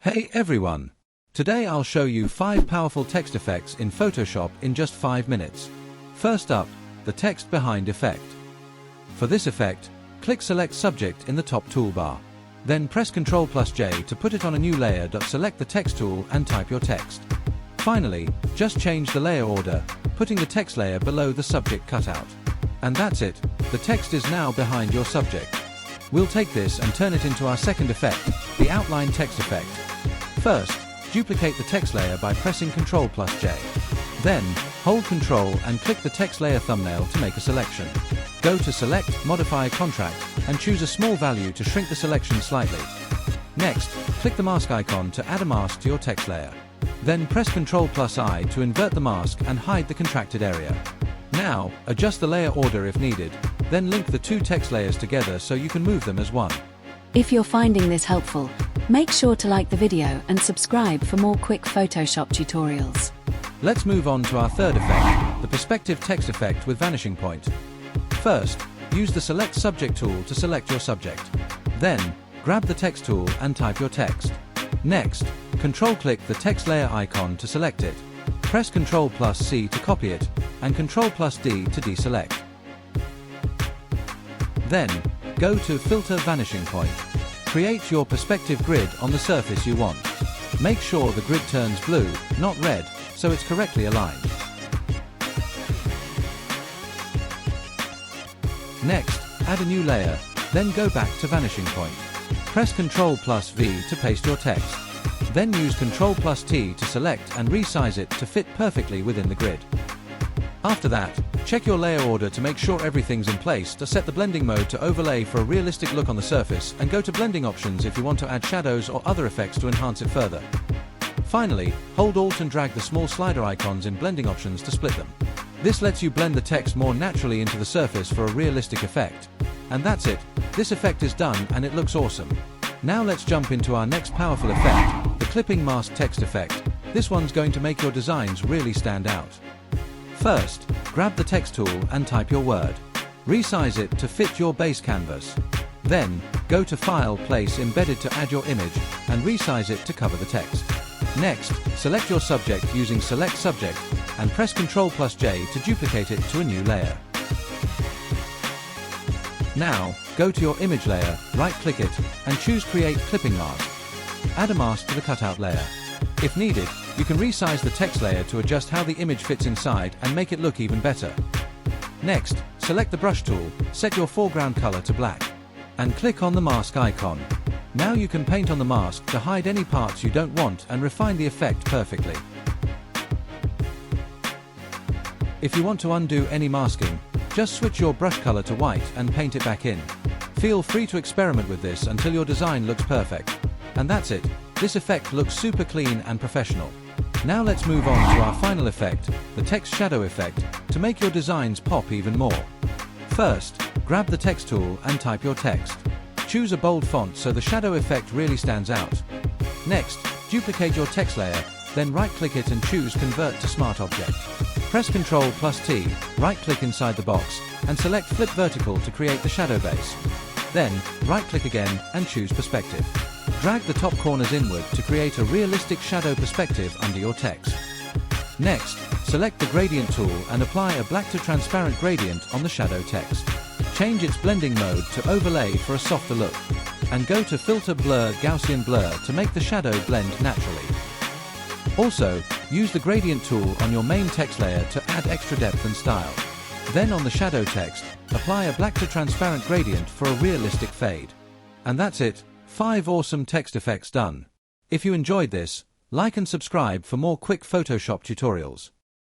Hey everyone! Today I'll show you 5 powerful text effects in Photoshop in just 5 minutes. First up, the text behind effect. For this effect, click Select Subject in the top toolbar. Then press Ctrl+J to put it on a new layer. Select the text tool and type your text. Finally, just change the layer order, putting the text layer below the subject cutout. And that's it, the text is now behind your subject. We'll take this and turn it into our second effect, the outline text effect. First, duplicate the text layer by pressing Ctrl+J. Then, hold Ctrl and click the text layer thumbnail to make a selection. Go to Select, Modify Contract, and choose a small value to shrink the selection slightly. Next, click the mask icon to add a mask to your text layer. Then press Ctrl+I to invert the mask and hide the contracted area. Now, adjust the layer order if needed, then link the two text layers together so you can move them as one. If you're finding this helpful, make sure to like the video and subscribe for more quick Photoshop tutorials. Let's move on to our third effect, the perspective text effect with vanishing point. First, use the Select Subject tool to select your subject. Then, grab the text tool and type your text. Next, Control-click the text layer icon to select it. Press Ctrl+C to copy it, and Ctrl+D to deselect. Then, go to Filter Vanishing Point. Create your perspective grid on the surface you want. Make sure the grid turns blue, not red, so it's correctly aligned. Next, add a new layer, then go back to Vanishing Point. Press Ctrl+V to paste your text. Then use Ctrl+T to select and resize it to fit perfectly within the grid. After that, check your layer order to make sure everything's in place. To set the blending mode to overlay for a realistic look on the surface, and go to blending options if you want to add shadows or other effects to enhance it further. Finally, hold Alt and drag the small slider icons in blending options to split them. This lets you blend the text more naturally into the surface for a realistic effect. And that's it, this effect is done and it looks awesome. Now let's jump into our next powerful effect, the clipping mask text effect. This one's going to make your designs really stand out. First, grab the text tool and type your word. Resize it to fit your base canvas. Then, go to File, Place Embedded to add your image, and resize it to cover the text. Next, select your subject using Select Subject, and press Ctrl+J to duplicate it to a new layer. Now, go to your image layer, right-click it, and choose Create Clipping Mask. Add a mask to the cutout layer. If needed, you can resize the text layer to adjust how the image fits inside and make it look even better. Next, select the brush tool, set your foreground color to black, and click on the mask icon. Now you can paint on the mask to hide any parts you don't want and refine the effect perfectly. If you want to undo any masking, just switch your brush color to white and paint it back in. Feel free to experiment with this until your design looks perfect. And that's it, this effect looks super clean and professional. Now let's move on to our final effect, the text shadow effect, to make your designs pop even more. First, grab the text tool and type your text. Choose a bold font so the shadow effect really stands out. Next, duplicate your text layer, then right-click it and choose Convert to Smart Object. Press Ctrl+T, right-click inside the box, and select Flip Vertical to create the shadow base. Then, right-click again and choose Perspective. Drag the top corners inward to create a realistic shadow perspective under your text. Next, select the Gradient tool and apply a black to transparent gradient on the shadow text. Change its blending mode to Overlay for a softer look. And go to Filter Blur Gaussian Blur to make the shadow blend naturally. Also, use the Gradient tool on your main text layer to add extra depth and style. Then on the shadow text, apply a black to transparent gradient for a realistic fade. And that's it, 5 awesome text effects done. If you enjoyed this, like and subscribe for more quick Photoshop tutorials.